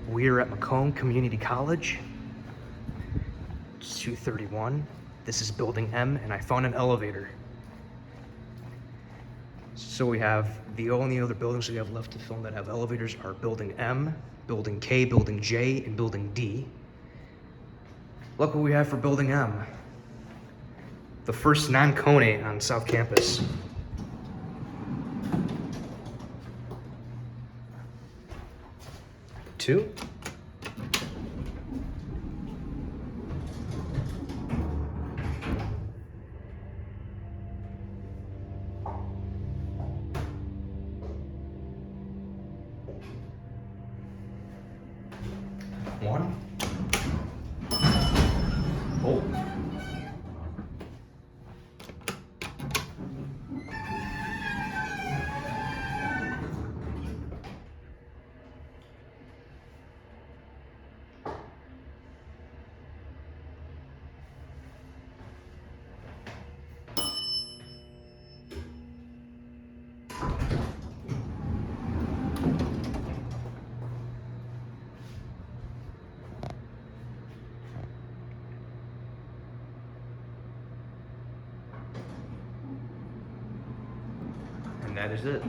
We're at Macomb Community College. It's 2:31. This is building M, and I found an elevator. So we have the only other buildings we have left to film that have elevators are building M, building K, building J, and building D. Look what we have for building M. The first non-Kone on South Campus. Two. One. Oh. And that is it.